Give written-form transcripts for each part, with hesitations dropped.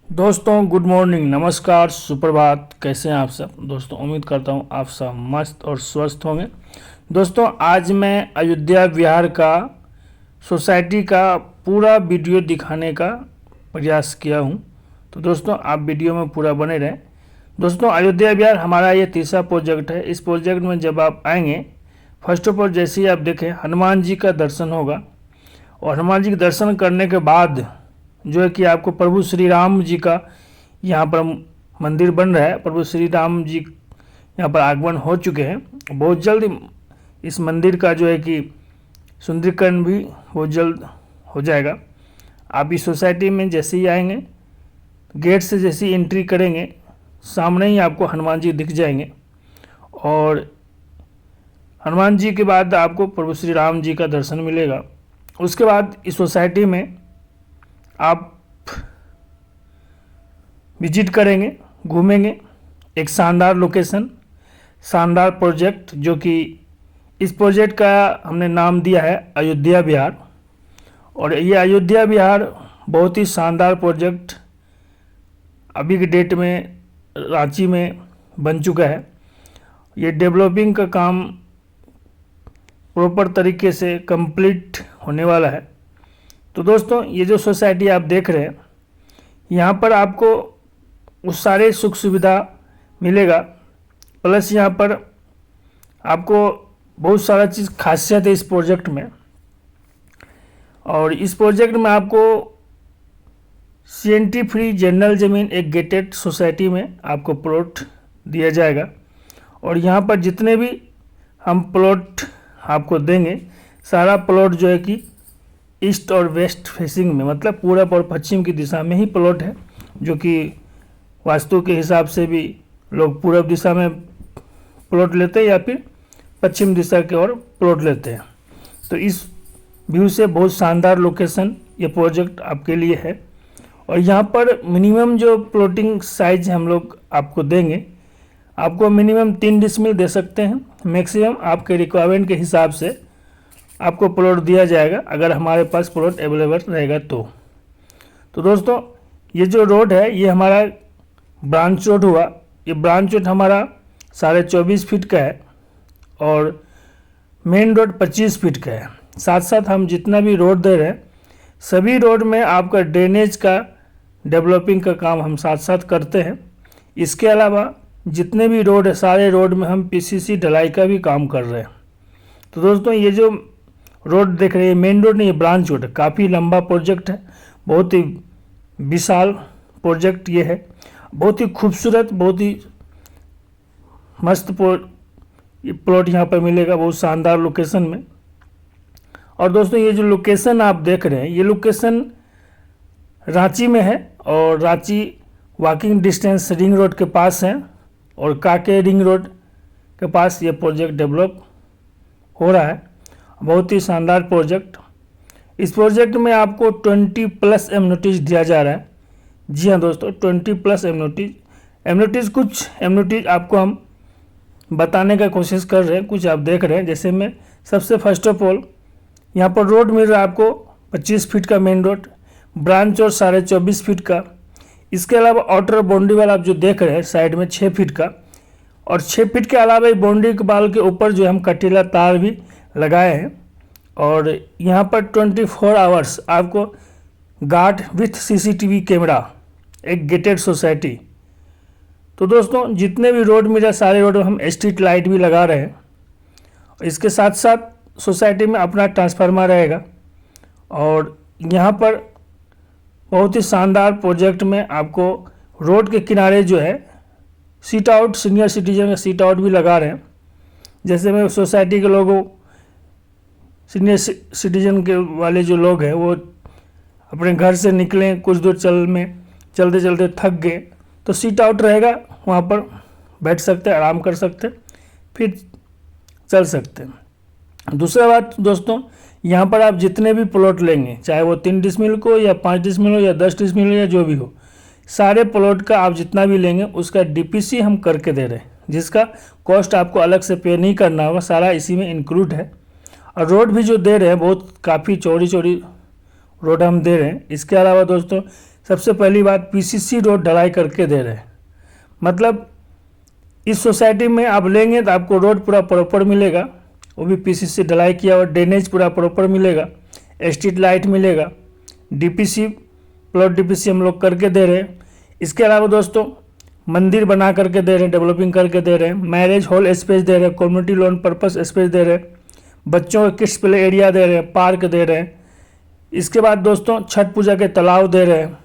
दोस्तों good morning, नमस्कार, सुप्रभात। कैसे हैं आप सब दोस्तों? उम्मीद करता हूं आप सब मस्त और स्वस्थ होंगे। दोस्तों आज मैं अयोध्या विहार का सोसाइटी का पूरा वीडियो दिखाने का प्रयास किया हूं, तो दोस्तों आप वीडियो में पूरा बने रहें। दोस्तों अयोध्या विहार हमारा ये तीसरा प्रोजेक्ट है। इस प्रोजेक्ट में जब आप आएंगे, फर्स्ट ऑफ ऑल जैसे ही आप देखें हनुमान जी का दर्शन होगा, और हनुमान जी के दर्शन करने के बाद जो है कि आपको प्रभु श्री राम जी का यहाँ पर मंदिर बन रहा है। प्रभु श्री राम जी यहाँ पर आगमन हो चुके हैं। बहुत जल्द इस मंदिर का जो है कि सुंदरीकरण भी बहुत जल्द हो जाएगा। आप इस सोसाइटी में जैसे ही आएंगे, गेट से जैसे ही एंट्री करेंगे, सामने ही आपको हनुमान जी दिख जाएंगे, और हनुमान जी के बाद आपको प्रभु श्री राम जी का दर्शन मिलेगा। उसके बाद इस सोसाइटी में आप विजिट करेंगे, घूमेंगे। एक शानदार लोकेशन, शानदार प्रोजेक्ट, जो कि इस प्रोजेक्ट का हमने नाम दिया है अयोध्या विहार। और ये अयोध्या विहार बहुत ही शानदार प्रोजेक्ट अभी के डेट में रांची में बन चुका है। ये डेवलपिंग का काम प्रॉपर तरीके से कंप्लीट होने वाला है। तो दोस्तों ये जो सोसाइटी आप देख रहे हैं, यहाँ पर आपको उस सारे सुख सुविधा मिलेगा, प्लस यहाँ पर आपको बहुत सारा चीज़ खासियत है इस प्रोजेक्ट में। और इस प्रोजेक्ट में आपको सीएनटी फ्री जनरल ज़मीन एक गेटेड सोसाइटी में आपको प्लॉट दिया जाएगा। और यहाँ पर जितने भी हम प्लॉट आपको देंगे, सारा प्लॉट जो है कि ईस्ट और वेस्ट फेसिंग में, मतलब पूरब और पश्चिम की दिशा में ही प्लॉट है, जो कि वास्तु के हिसाब से भी लोग पूरब दिशा में प्लॉट लेते हैं या फिर पश्चिम दिशा की ओर प्लॉट लेते हैं। तो इस व्यू से बहुत शानदार लोकेशन ये प्रोजेक्ट आपके लिए है। और यहाँ पर मिनिमम जो प्लॉटिंग साइज हम लोग आपको देंगे, आपको मिनिमम 3 डिसमिल दे सकते हैं। मैक्सिमम आपके रिक्वायरमेंट के हिसाब से आपको प्लॉट दिया जाएगा, अगर हमारे पास प्लॉट अवेलेबल रहेगा तो दोस्तों ये जो रोड है ये हमारा ब्रांच रोड हुआ। ये ब्रांच रोड हमारा 24.5 फीट का है, और मेन रोड 25 फीट का है। साथ साथ हम जितना भी रोड दे रहे हैं, सभी रोड में आपका ड्रेनेज का डेवलपिंग का काम हम साथ साथ करते हैं। इसके अलावा जितने भी रोड है, सारे रोड में हम पीसीसी ढलाई का भी काम कर रहे हैं। तो दोस्तों ये जो रोड देख रहे हैं, मेन रोड नहीं, ये ब्रांच रोड है। काफ़ी लंबा प्रोजेक्ट है, बहुत ही विशाल प्रोजेक्ट ये है, बहुत ही खूबसूरत, बहुत ही मस्त प्लॉट यहाँ पर मिलेगा, बहुत शानदार लोकेशन में। और दोस्तों ये जो लोकेशन आप देख रहे हैं, ये लोकेशन रांची में है, और Ranchi walking distance ring road के पास है, और काके रिंग रोड के पास ये प्रोजेक्ट डेवलप हो रहा है। बहुत ही शानदार प्रोजेक्ट। इस प्रोजेक्ट में आपको 20+ एम्यूनिटीज़ दिया जा रहा है। जी हाँ दोस्तों, 20+ एम्यूनिटीज़ कुछ एम्यूनिटीज़ आपको हम बताने का कोशिश कर रहे हैं, कुछ आप देख रहे हैं। जैसे में सबसे फर्स्ट ऑफ ऑल यहाँ पर रोड मिल रहा है आपको 25 फीट का मेन रोड, ब्रांच और 24.5 फीट का। इसके अलावा आउटर बाउंड्री वाल आप जो देख रहे हैं साइड में 6 फीट का, और 6 फीट के अलावा बाउंड्री के बाल के ऊपर जो हम कटीला तार भी लगाए हैं। और यहाँ पर 24 आवर्स आपको गार्ड विथ सीसीटीवी कैमरा, एक गेटेड सोसाइटी। तो दोस्तों जितने भी रोड मिले, सारे रोड में हम स्ट्रीट लाइट भी लगा रहे हैं। इसके साथ साथ सोसाइटी में अपना ट्रांसफार्मर रहेगा। और यहाँ पर बहुत ही शानदार प्रोजेक्ट में आपको रोड के किनारे जो है सीट आउट, सीनियर सिटीजन का सीट आउट भी लगा रहे हैं। जैसे में सोसाइटी के लोगों, सीनियर सिटीजन के वाले जो लोग हैं, वो अपने घर से निकलें, कुछ दूर चलते चलते थक गए, तो सीट आउट रहेगा, वहाँ पर बैठ सकते हैं, आराम कर सकते हैं, फिर चल सकते हैं। दूसरा बात दोस्तों, यहाँ पर आप जितने भी प्लॉट लेंगे, चाहे वो 3 डिसमिल को या 5 डिसमिल हो या 10 डिसमिल हो या जो भी हो, सारे प्लॉट का आप जितना भी लेंगे उसका डीपीसी हम करके दे रहे हैं, जिसका कॉस्ट आपको अलग से पे नहीं करना होगा, सारा इसी में इंक्लूड है। और रोड भी जो दे रहे हैं बहुत काफ़ी चौड़ी रोड हम दे रहे हैं। इसके अलावा दोस्तों सबसे पहली बात पीसीसी रोड ढलाई करके दे रहे हैं। मतलब इस सोसाइटी में आप लेंगे तो आपको रोड पूरा प्रॉपर मिलेगा, वो भी पीसीसी ढलाई किया हुआ, ड्रेनेज पूरा प्रॉपर मिलेगा, स्ट्रीट लाइट मिलेगा, डीपीसी प्लॉट डीपीसी हम लोग करके दे रहे हैं। इसके अलावा दोस्तों मंदिर बना करके दे रहे हैं, डेवलपिंग करके दे रहे हैं, मैरिज हॉल स्पेस दे रहे हैं, कम्युनिटी लोन पर्पस स्पेस दे रहे हैं, बच्चों के किड्स प्ले एरिया दे रहे हैं, पार्क दे रहे हैं। इसके बाद दोस्तों छठ पूजा के तालाब दे रहे हैं।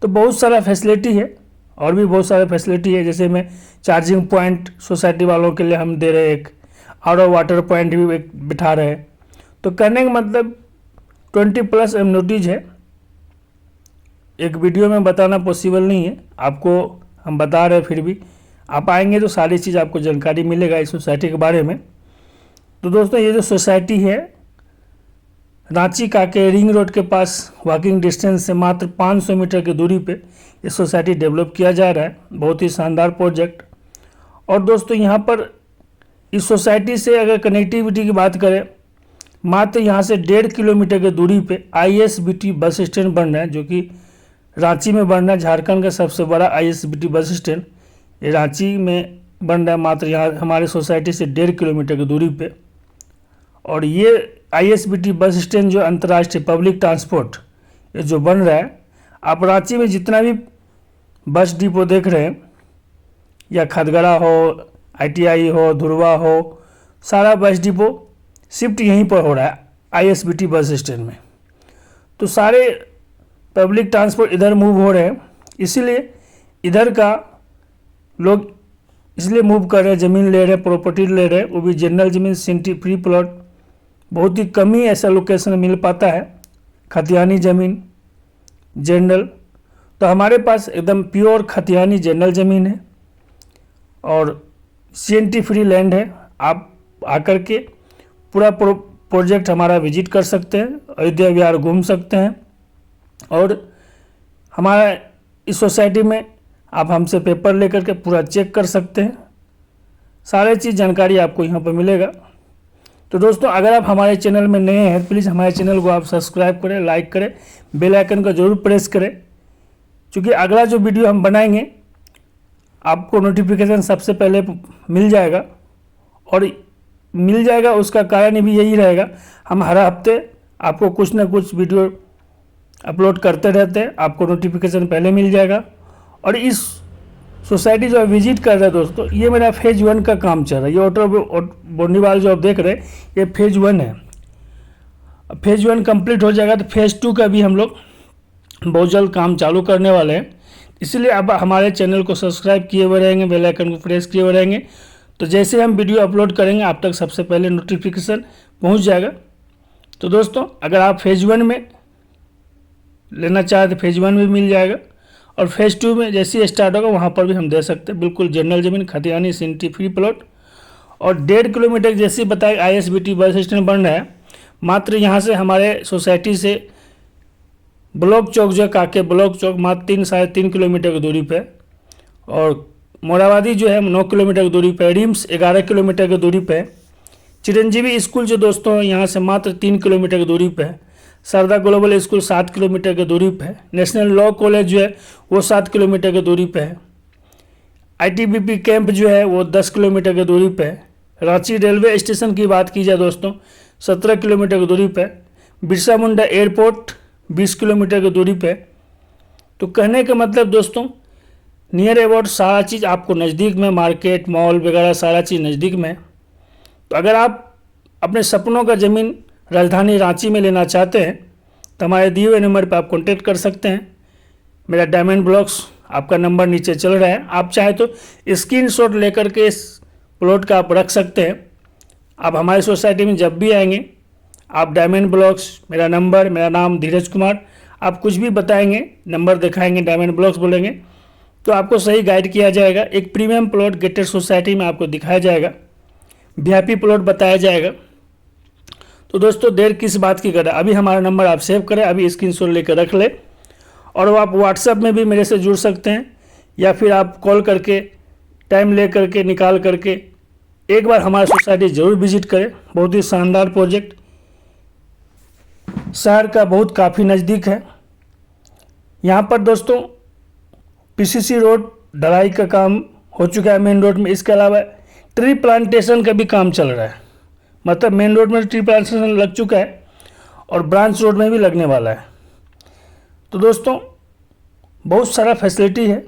तो बहुत सारा फैसिलिटी है, और भी बहुत सारा फैसिलिटी है, जैसे में चार्जिंग पॉइंट सोसाइटी वालों के लिए हम दे रहे हैं, एक आर वाटर पॉइंट भी एक बिठा रहे हैं। तो कहने का मतलब 20+ एम्यूनिटीज है। एक वीडियो में बताना पॉसिबल नहीं है, आपको हम बता रहे हैं, फिर भी आप आएंगे तो सारी चीज़ आपको जानकारी मिलेगा इस सोसाइटी के बारे में। तो दोस्तों ये जो सोसाइटी है रांची काके रिंग रोड के पास वॉकिंग डिस्टेंस से मात्र 500 मीटर की दूरी पे ये सोसाइटी डेवलप किया जा रहा है। बहुत ही शानदार प्रोजेक्ट। और दोस्तों यहाँ पर इस सोसाइटी से अगर कनेक्टिविटी की बात करें, मात्र यहाँ से 1.5 किलोमीटर की दूरी पे ISBT बस स्टैंड बन रहा है, जो कि रांची में बन रहा है। झारखंड का सबसे बड़ा ISBT बस स्टैंड ये रांची में बन रहा है, मात्र यहाँ हमारे सोसाइटी से 1.5 किलोमीटर की दूरी पे। और ये ISBT बस स्टैंड जो अंतर्राष्ट्रीय पब्लिक ट्रांसपोर्ट ये जो बन रहा है, आप रांची में जितना भी बस डिपो देख रहे हैं, या खदगड़ा हो, ITI हो, धुरवा हो, सारा बस डिपो शिफ्ट यहीं पर हो रहा है ISBT बस स्टैंड में। तो सारे पब्लिक ट्रांसपोर्ट इधर मूव हो रहे हैं, इसीलिए इधर का लोग इसलिए मूव कर रहे हैं, ज़मीन ले रहे हैं, प्रॉपर्टी ले रहे हैं, वो भी जनरल ज़मीन, सेंटी फ्री प्लॉट। बहुत ही कम ही ऐसा लोकेशन मिल पाता है, खतियानी ज़मीन जनरल। तो हमारे पास एकदम प्योर खतियानी जनरल ज़मीन है और CNT फ्री लैंड है। आप आकर के पूरा प्रोजेक्ट हमारा विजिट कर सकते हैं, अयोध्या विहार घूम सकते हैं। और हमारा इस सोसाइटी में आप हमसे पेपर लेकर के पूरा चेक कर सकते हैं, सारे चीज़ जानकारी आपको यहाँ पर मिलेगा। तो दोस्तों अगर आप हमारे चैनल में नए हैं, प्लीज़ हमारे चैनल को आप सब्सक्राइब करें, लाइक करें, बेल आइकन को जरूर प्रेस करें, क्योंकि अगला जो वीडियो हम बनाएंगे आपको नोटिफिकेशन सबसे पहले मिल जाएगा। और मिल जाएगा उसका कारण भी यही रहेगा, हम हर हफ्ते आपको कुछ ना कुछ वीडियो अपलोड करते रहते हैं, आपको नोटिफिकेशन पहले मिल जाएगा। और इस सोसाइटी जो आप विजिट कर रहे हैं दोस्तों, ये मेरा फेज 1 का काम चल रहा है। ये ऑटो बोनीवाल जो आप देख रहे हैं ये फेज 1 है। फेज 1 कंप्लीट हो जाएगा तो फेज 2 का भी हम लोग बहुत जल्द काम चालू करने वाले हैं। इसलिए आप हमारे चैनल को सब्सक्राइब किए हुए रहेंगे, बेल आइकन को प्रेस किए हुए रहेंगे, तो जैसे हम वीडियो अपलोड करेंगे आप तक सबसे पहले नोटिफिकेशन पहुंच जाएगा। तो दोस्तों अगर आप फेज 1 में लेना चाहें तो फेज 1 में मिल जाएगा, और फेज 2 में जैसे ही स्टार्ट होगा वहाँ पर भी हम दे सकते हैं, बिल्कुल जनरल ज़मीन, खतियानी, CNT फ्री प्लॉट। और 1.5 किलोमीटर जैसे बताया ISBT बस स्टैंड बन रहा है, मात्र यहाँ से हमारे सोसाइटी से ब्लॉक चौक जो है काके ब्लॉक चौक मात्र 3-3.5 किलोमीटर की दूरी पे, और मोराबादी जो है 9 किलोमीटर की दूरी पे, रिम्स 11 किलोमीटर की दूरी पे, चिरंजीवी स्कूल जो दोस्तों यहाँ से मात्र 3 किलोमीटर की दूरी पे है, शारदा ग्लोबल स्कूल 7 किलोमीटर की दूरी पे है, नेशनल लॉ कॉलेज जो है वो 7 किलोमीटर की दूरी पे है, ITBP कैंप जो है वो 10 किलोमीटर की दूरी पे है, रांची रेलवे स्टेशन की बात की जाए दोस्तों 17 किलोमीटर की दूरी पे, बिरसा मुंडा एयरपोर्ट 20 किलोमीटर की दूरी पे। तो कहने का मतलब दोस्तों नियर अबाउट सारा चीज़ आपको नज़दीक में, मार्केट, मॉल वगैरह सारा चीज़ नज़दीक में। तो अगर आप अपने सपनों का ज़मीन राजधानी रांची में लेना चाहते हैं तो हमारे दिए हुए नंबर पर आप कॉन्टेक्ट कर सकते हैं। मेरा डायमंड ब्लॉक्स आपका नंबर नीचे चल रहा है, आप चाहे तो स्क्रीनशॉट लेकर के इस प्लॉट का आप रख सकते हैं। आप हमारी सोसाइटी में जब भी आएंगे आप डायमंड ब्लॉक्स, मेरा नंबर, मेरा नाम धीरज कुमार, आप कुछ भी बताएंगे, नंबर दिखाएंगे, डायमंड ब्लॉक्स बोलेंगे तो आपको सही गाइड किया जाएगा। एक प्रीमियम प्लॉट गेटेड सोसाइटी में आपको दिखाया जाएगा, VIP प्लॉट बताया जाएगा। तो दोस्तों देर किस बात की करें, अभी हमारा नंबर आप सेव करें, अभी स्क्रीनशॉट लेकर रख लें। और वो आप व्हाट्सएप में भी मेरे से जुड़ सकते हैं, या फिर आप कॉल करके टाइम ले करके निकाल करके एक बार हमारी सोसाइटी ज़रूर विजिट करें। बहुत ही शानदार प्रोजेक्ट, शहर का बहुत काफ़ी नज़दीक है। यहाँ पर दोस्तों पीसीसी रोड ढलाई का काम हो चुका है मेन रोड में। इसके अलावा ट्री प्लांटेशन का भी काम चल रहा है, मतलब मेन रोड में ट्री प्लांटेशन लग चुका है और ब्रांच रोड में भी लगने वाला है। तो दोस्तों बहुत सारा फैसिलिटी है।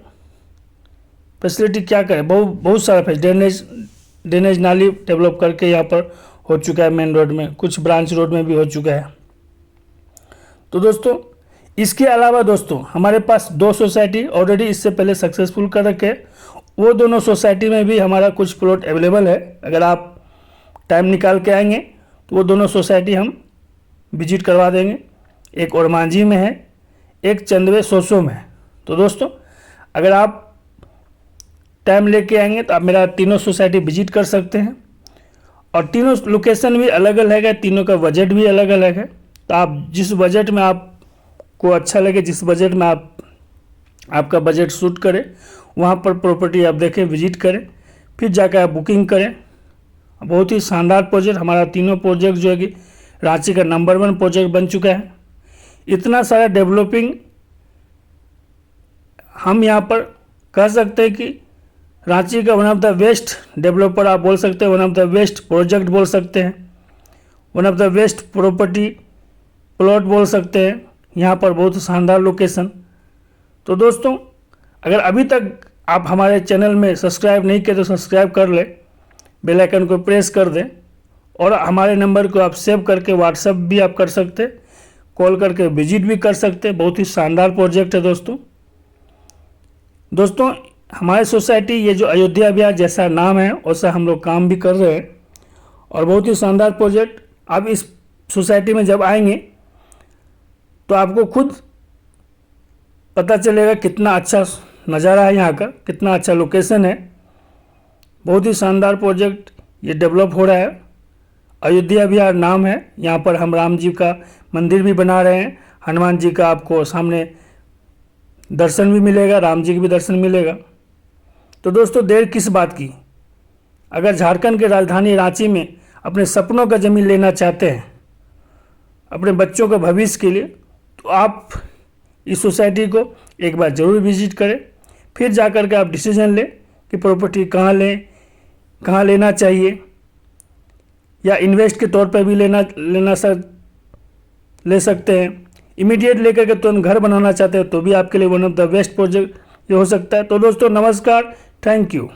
फैसिलिटी क्या करें, बहुत सारा ड्रेनेज नाली डेवलप करके यहाँ पर हो चुका है मेन रोड में, कुछ ब्रांच रोड में भी हो चुका है। तो दोस्तों इसके अलावा दोस्तों हमारे पास 2 सोसाइटी ऑलरेडी इससे पहले सक्सेसफुल कर रखे, वो दोनों सोसाइटी में भी हमारा कुछ प्लॉट अवेलेबल है। अगर आप टाइम निकाल के आएंगे तो वो दोनों सोसाइटी हम विजिट करवा देंगे। एक ओरमांझी में है, एक चंदवे सोसो में है। तो दोस्तों अगर आप टाइम लेके आएंगे तो आप मेरा तीनों सोसाइटी विजिट कर सकते हैं, और तीनों लोकेशन भी अलग अलग है, तीनों का बजट भी अलग अलग है। तो आप जिस बजट में आपको अच्छा लगे, जिस बजट में आपका बजट सूट करे, वहाँ पर प्रॉपर्टी आप देखें, विजिट करें, फिर जाकर आप बुकिंग करें। बहुत ही शानदार प्रोजेक्ट, हमारा तीनों प्रोजेक्ट जो है कि रांची का नंबर 1 प्रोजेक्ट बन चुका है। इतना सारा डेवलपिंग हम यहाँ पर कह सकते हैं कि रांची का one of the best developer आप बोल सकते हैं, one of the best project बोल सकते हैं, one of the best property plot बोल सकते हैं। यहाँ पर बहुत शानदार लोकेशन। तो दोस्तों अगर अभी तक आप हमारे चैनल में सब्सक्राइब नहीं किए तो सब्सक्राइब कर लें, बेल आइकन को प्रेस कर दें, और हमारे नंबर को आप सेव करके व्हाट्सएप भी आप कर सकते हैं, कॉल करके विजिट भी कर सकते हैं। बहुत ही शानदार प्रोजेक्ट है दोस्तों हमारी सोसाइटी, ये जो अयोध्या विहार जैसा नाम है वैसा हम लोग काम भी कर रहे हैं, और बहुत ही शानदार प्रोजेक्ट। आप इस सोसाइटी में जब आएंगे तो आपको खुद पता चलेगा कितना अच्छा नज़ारा है यहाँ का, कितना अच्छा लोकेशन है। बहुत ही शानदार प्रोजेक्ट ये डेवलप हो रहा है। अयोध्या विहार नाम है। यहाँ पर हम राम जी का मंदिर भी बना रहे हैं, हनुमान जी का आपको सामने दर्शन भी मिलेगा, राम जी का भी दर्शन मिलेगा। तो दोस्तों देर किस बात की, अगर झारखंड की राजधानी रांची में अपने सपनों का ज़मीन लेना चाहते हैं अपने बच्चों के भविष्य के लिए, तो आप इस सोसाइटी को एक बार ज़रूर विजिट करें, फिर जाकर के आप डिसीजन लें कि प्रॉपर्टी कहाँ लें, कहाँ लेना चाहिए, या इन्वेस्ट के तौर पर भी ले सकते हैं। इमीडिएट लेकर के तुरंत घर बनाना चाहते हैं तो भी आपके लिए one of the best project ये हो सकता है। तो दोस्तों नमस्कार, थैंक यू।